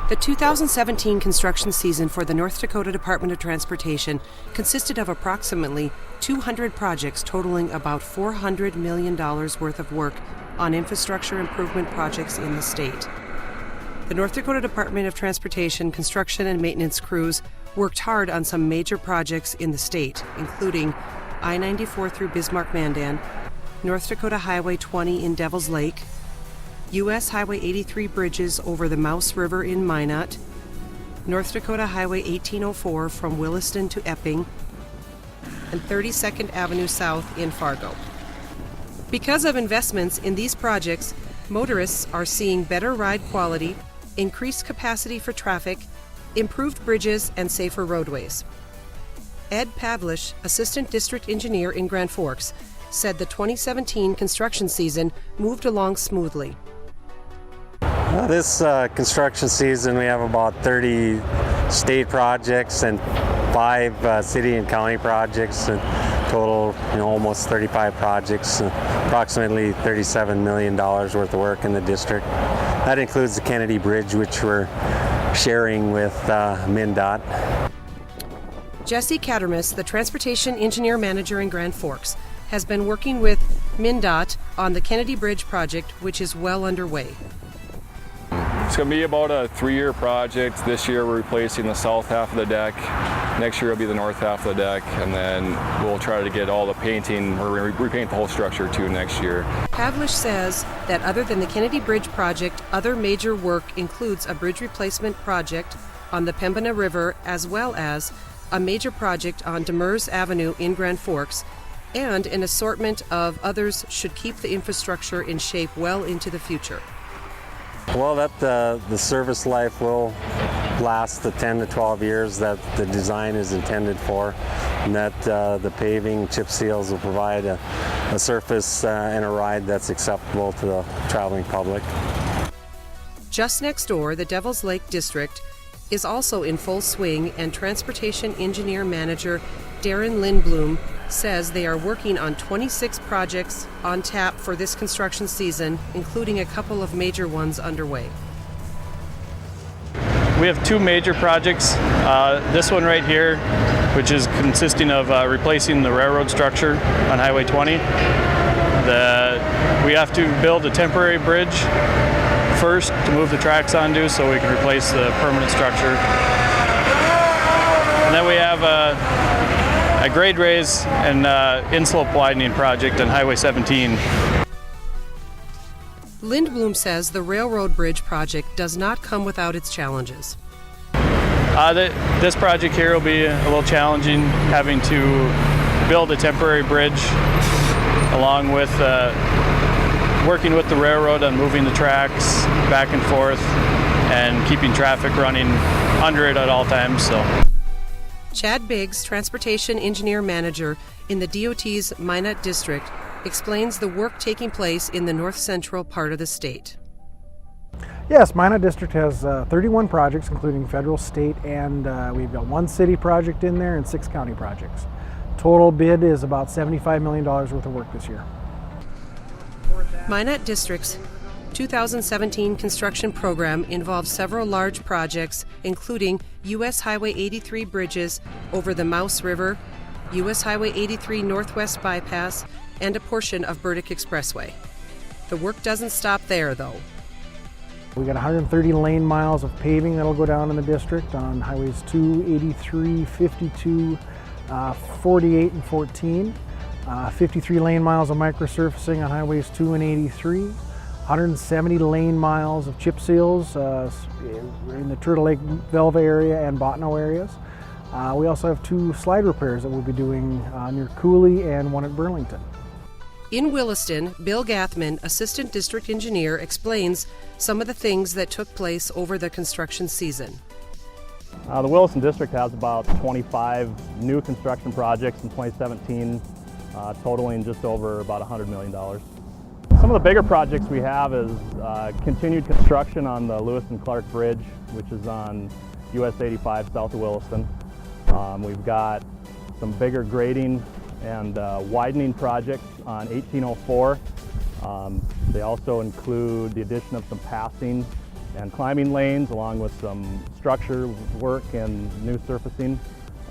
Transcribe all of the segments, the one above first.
The 2017 construction season for the North Dakota Department of Transportation consisted of approximately 200 projects totaling about $400 million worth of work on infrastructure improvement projects in the state. The North Dakota Department of Transportation construction and maintenance crews worked hard on some major projects in the state, including I-94 through Bismarck-Mandan, North Dakota Highway 20 in Devil's Lake, U.S. Highway 83 bridges over the Mouse River in Minot, North Dakota Highway 1804 from Williston to Epping, and 32nd Avenue South in Fargo. Because of investments in these projects, motorists are seeing better ride quality, increased capacity for traffic, improved bridges, and safer roadways. Ed Pavlish, Assistant District Engineer in Grand Forks, said the 2017 construction season moved along smoothly. This construction season we have about 30 state projects and 5 city and county projects, and total almost 35 projects, approximately $37 million worth of work in the district. That includes the Kennedy Bridge, which we're sharing with MnDOT. Jesse Cattermas, the Transportation Engineer Manager in Grand Forks, has been working with MnDOT on the Kennedy Bridge project, which is well underway. It's going to be about a 3-year project. This year we're replacing the south half of the deck. Next year will be the north half of the deck, and then we'll try to get all the painting, or repaint the whole structure too next year. Pavlish says that other than the Kennedy Bridge project, other major work includes a bridge replacement project on the Pembina River, as well as a major project on Demers Avenue in Grand Forks, and an assortment of others should keep the infrastructure in shape well into the future. Well, that the service life will last the 10 to 12 years that the design is intended for, and that the paving, chip seals will provide a surface and a ride that's acceptable to the traveling public. Just next door, the Devil's Lake District is also in full swing, and Transportation Engineer Manager Darren Lindblom says they are working on 26 projects on tap for this construction season, including a couple of major ones underway. We have 2 major projects. This one right here, which is consisting of replacing the railroad structure on Highway 20. We have to build a temporary bridge first to move the tracks onto, so we can replace the permanent structure. And then we have a grade raise and in-slope widening project on Highway 17. Lindblom says the railroad bridge project does not come without its challenges. This project here will be a little challenging, having to build a temporary bridge along with working with the railroad on moving the tracks back and forth and keeping traffic running under it at all times. So. Chad Biggs, Transportation Engineer Manager in the DOT's Minot District, explains the work taking place in the north central part of the state. Yes, Minot District has 31 projects, including federal, state, and we've got 1 city project in there and 6 county projects. Total bid is about $75 million worth of work this year. Minot District's 2017 construction program involves several large projects, including U.S. Highway 83 bridges over the Mouse River, U.S. Highway 83 Northwest Bypass, and a portion of Burdick Expressway. The work doesn't stop there, though. We got 130 lane miles of paving that'll go down in the district on highways 2, 83, 52, 48, and 14. 53 lane miles of microsurfacing on highways 2 and 83. 170 lane miles of chip seals in the Turtle Lake, Velva area and Botno areas. We also have 2 slide repairs that we'll be doing near Cooley and 1 at Burlington. In Williston, Bill Gathman, Assistant District Engineer, explains some of the things that took place over the construction season. The Williston District has about 25 new construction projects in 2017, totaling just over about $100 million. Some of the bigger projects we have is continued construction on the Lewis and Clark Bridge, which is on US 85 south of Williston. We've got some bigger grading and widening projects on 1804. They also include the addition of some passing and climbing lanes, along with some structure work and new surfacing.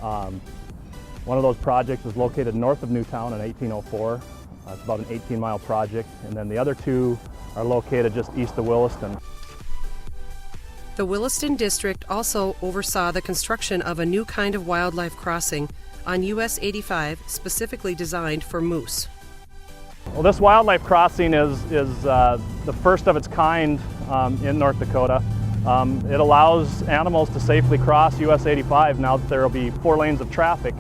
One of those projects is located north of Newtown in 1804. It's about an 18-mile project, and then the other two are located just east of Williston. The Williston district also oversaw the construction of a new kind of wildlife crossing on US 85 specifically designed for moose. Well, this wildlife crossing is the first of its kind in North Dakota. It allows animals to safely cross US 85 now that there will be 4 lanes of traffic.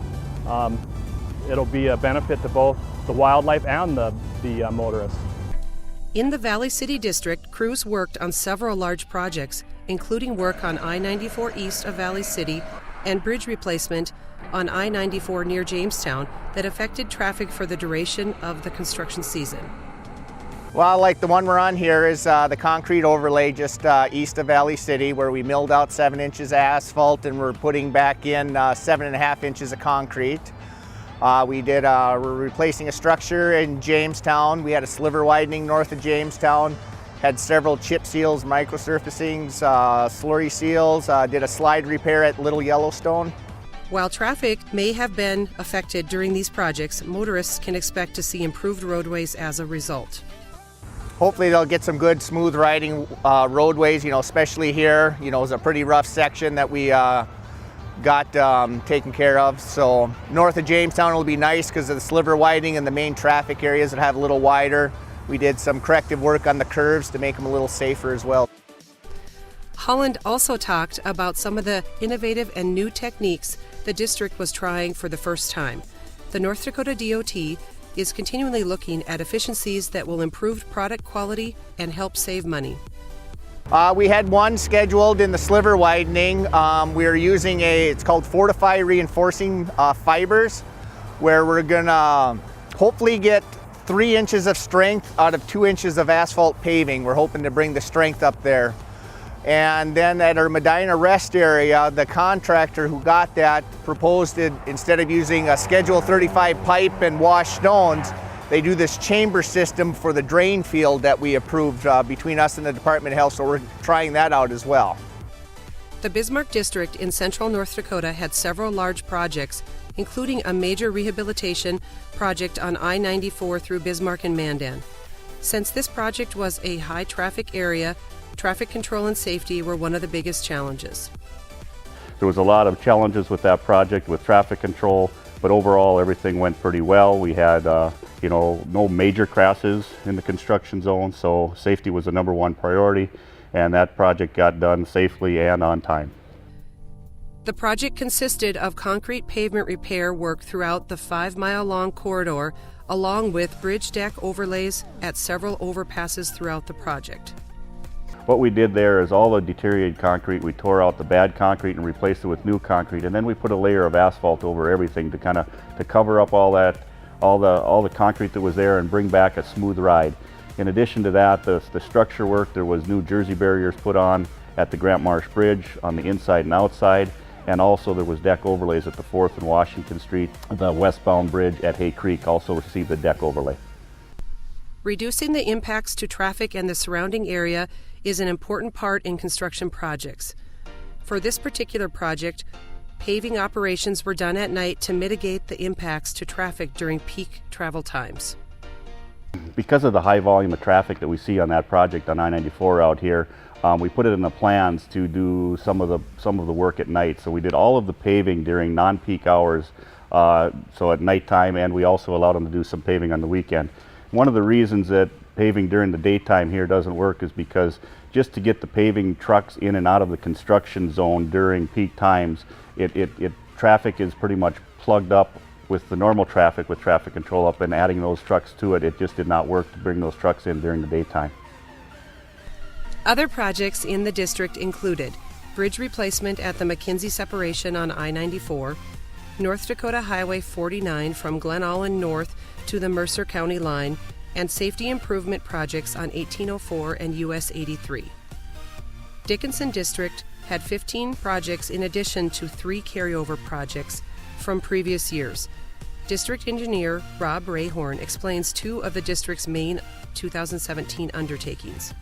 It'll be a benefit to both the wildlife and the motorists. In the Valley City District, crews worked on several large projects, including work on I-94 east of Valley City and bridge replacement on I-94 near Jamestown that affected traffic for the duration of the construction season. Well, like the one we're on here is the concrete overlay just east of Valley City, where we milled out 7 inches of asphalt and we're putting back in 7.5 inches of concrete. We're replacing a structure in Jamestown. We had a sliver widening north of Jamestown, had several chip seals, microsurfacings, slurry seals, did a slide repair at Little Yellowstone. While traffic may have been affected during these projects, motorists can expect to see improved roadways as a result. Hopefully they'll get some good smooth riding roadways, especially here. It was a pretty rough section that we got taken care of. So north of Jamestown will be nice because of the sliver widening, and the main traffic areas that have a little wider. We did some corrective work on the curves to make them a little safer as well. Holland also talked about some of the innovative and new techniques the district was trying for the first time. The North Dakota DOT is continually looking at efficiencies that will improve product quality and help save money. We had one scheduled in the sliver widening. We are using it's called Fortify Reinforcing Fibers, where we're gonna hopefully get 3 inches of strength out of 2 inches of asphalt paving. We're hoping to bring the strength up there. And then at our Medina rest area, the contractor who got that proposed it, instead of using a Schedule 35 pipe and washed stones, they do this chamber system for the drain field that we approved between us and the Department of Health, so we're trying that out as well. The Bismarck district in central North Dakota had several large projects, including a major rehabilitation project on I-94 through Bismarck and Mandan. Since this project was a high traffic area, traffic control and safety were one of the biggest challenges. There was a lot of challenges with that project with traffic control, but overall everything went pretty well. We had no major crashes in the construction zone, so safety was the #1 priority, and that project got done safely and on time. The project consisted of concrete pavement repair work throughout the 5-mile-long corridor, along with bridge deck overlays at several overpasses throughout the project. What we did there is all the deteriorated concrete, we tore out the bad concrete and replaced it with new concrete, and then we put a layer of asphalt over everything to cover up all the concrete that was there and bring back a smooth ride. In addition to that, the structure work, there was new Jersey barriers put on at the Grant Marsh Bridge on the inside and outside, and also there was deck overlays at the 4th and Washington Street. The westbound bridge at Hay Creek also received a deck overlay. Reducing the impacts to traffic and the surrounding area is an important part in construction projects. For this particular project, paving operations were done at night to mitigate the impacts to traffic during peak travel times. Because of the high volume of traffic that we see on that project on I-94 out here, we put it in the plans to do some of the work at night. So we did all of the paving during non-peak hours, so at nighttime, and we also allowed them to do some paving on the weekend. One of the reasons that paving during the daytime here doesn't work is because just to get the paving trucks in and out of the construction zone during peak times, traffic is pretty much plugged up with the normal traffic with traffic control up, and adding those trucks to it just did not work to bring those trucks in during the daytime. Other projects in the district included bridge replacement at the McKinsey separation on I-94, North Dakota Highway 49 from Glen Allen north to the Mercer County line, and safety improvement projects on 1804 and US 83. Dickinson District had 15 projects in addition to 3 carryover projects from previous years. District Engineer Rob Rayhorn explains 2 of the district's main 2017 undertakings.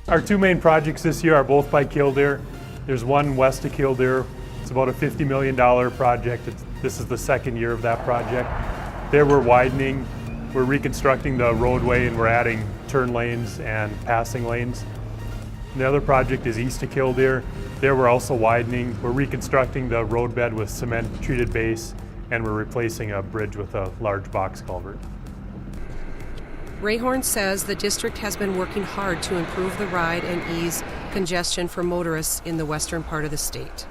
Our two main projects this year are both by Killdeer. There's one west of Killdeer. It's about a $50 million project. This is the second year of that project. There we're widening, we're reconstructing the roadway, and we're adding turn lanes and passing lanes. And the other project is east of Killdeer. There we're also widening. We're reconstructing the roadbed with cement treated base, and we're replacing a bridge with a large box culvert. Rayhorn says the district has been working hard to improve the ride and ease congestion for motorists in the western part of the state.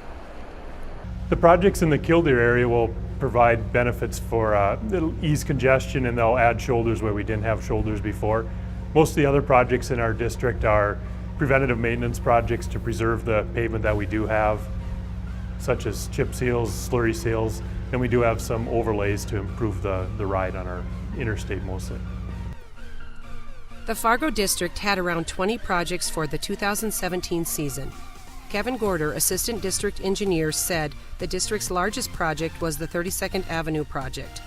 The projects in the Killdeer area will provide benefits for it'll ease congestion, and they'll add shoulders where we didn't have shoulders before. Most of the other projects in our district are preventative maintenance projects to preserve the pavement that we do have, such as chip seals, slurry seals, and we do have some overlays to improve the ride on our interstate mostly. The Fargo district had around 20 projects for the 2017 season. Kevin Gorder, Assistant District Engineer, said the district's largest project was the 32nd Avenue project.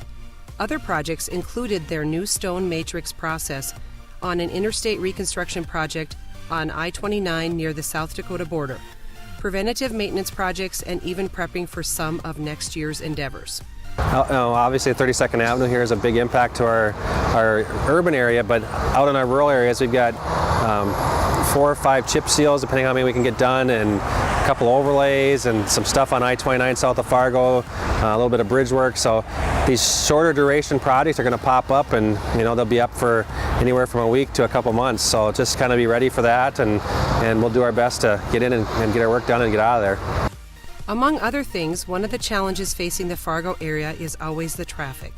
Other projects included their new stone matrix process on an interstate reconstruction project on I-29 near the South Dakota border, preventative maintenance projects, and even prepping for some of next year's endeavors. Obviously 32nd Avenue here is a big impact to our urban area, but out in our rural areas we've got 4 or 5 chip seals, depending on how many we can get done, and a couple overlays and some stuff on I-29 south of Fargo, a little bit of bridge work. So these shorter duration projects are going to pop up, and they'll be up for anywhere from a week to a couple months. So just kind of be ready for that, and we'll do our best to get in and get our work done and get out of there. Among other things, one of the challenges facing the Fargo area is always the traffic.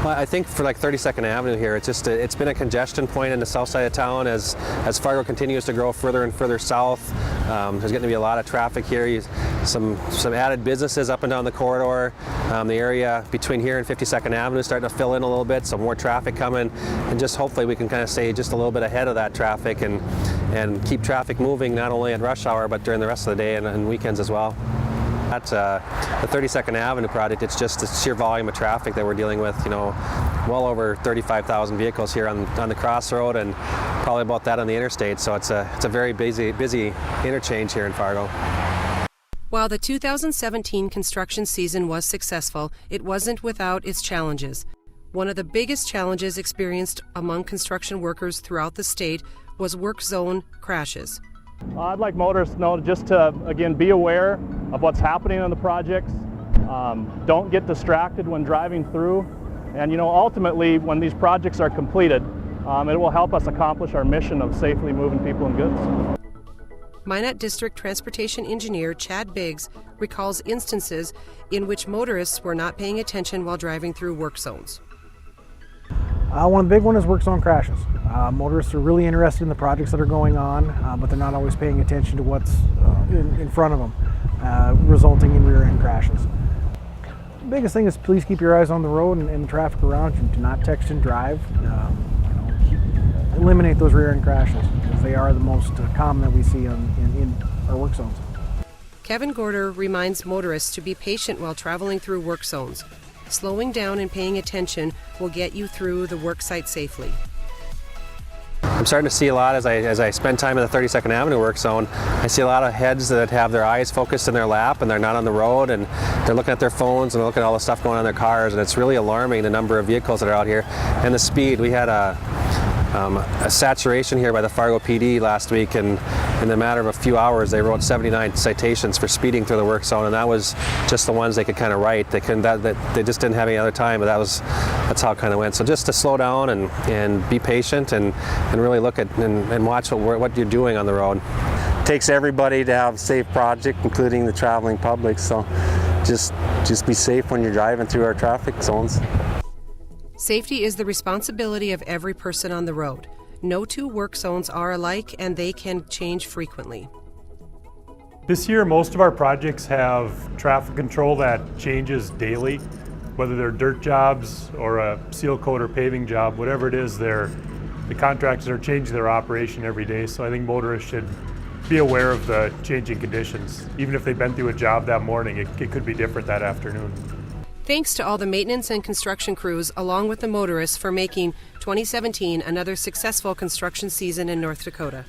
Well, I think for 32nd Avenue here, it's been a congestion point in the south side of town as Fargo continues to grow further and further south. There's going to be a lot of traffic here. Some added businesses up and down the corridor. The area between here and 52nd Avenue is starting to fill in a little bit, so more traffic coming, and just hopefully we can kind of stay just a little bit ahead of that traffic and keep traffic moving, not only at rush hour but during the rest of the day and weekends as well. That's the 32nd Avenue project. It's just the sheer volume of traffic that we're dealing with. Well over 35,000 vehicles here on the crossroad, and probably about that on the interstate. So it's a very busy interchange here in Fargo. While the 2017 construction season was successful, it wasn't without its challenges. One of the biggest challenges experienced among construction workers throughout the state was work zone crashes. I'd like motorists to know just to, again, be aware of what's happening on the projects. Don't get distracted when driving through. And ultimately, when these projects are completed, it will help us accomplish our mission of safely moving people and goods. Minot District Transportation Engineer Chad Biggs recalls instances in which motorists were not paying attention while driving through work zones. One of the big ones is work zone crashes. Motorists are really interested in the projects that are going on, but they're not always paying attention to what's in front of them, resulting in rear end crashes. The biggest thing is please keep your eyes on the road and the traffic around you. Do not text and drive. Eliminate those rear end crashes, because they are the most common that we see in our work zones. Kevin Gorder reminds motorists to be patient while traveling through work zones. Slowing down and paying attention will get you through the work site safely. I'm starting to see a lot as I spend time in the 32nd Avenue work zone. I see a lot of heads that have their eyes focused in their lap and they're not on the road, and they're looking at their phones and looking at all the stuff going on in their cars, and it's really alarming, the number of vehicles that are out here and the speed. We had a saturation here by the Fargo PD last week, and in the matter of a few hours they wrote 79 citations for speeding through the work zone, and that was just the ones they could kind of write. They just didn't have any other time, but that's how it kind of went. So just to slow down and be patient and really look at and watch what you're doing on the road. It takes everybody to have a safe project, including the traveling public, so just be safe when you're driving through our traffic zones. Safety is the responsibility of every person on the road. No two work zones are alike, and they can change frequently. This year, most of our projects have traffic control that changes daily, whether they're dirt jobs or a seal coat or paving job, whatever it is, the contractors are changing their operation every day. So I think motorists should be aware of the changing conditions. Even if they've been through a job that morning, it could be different that afternoon. Thanks to all the maintenance and construction crews, along with the motorists, for making 2017 another successful construction season in North Dakota.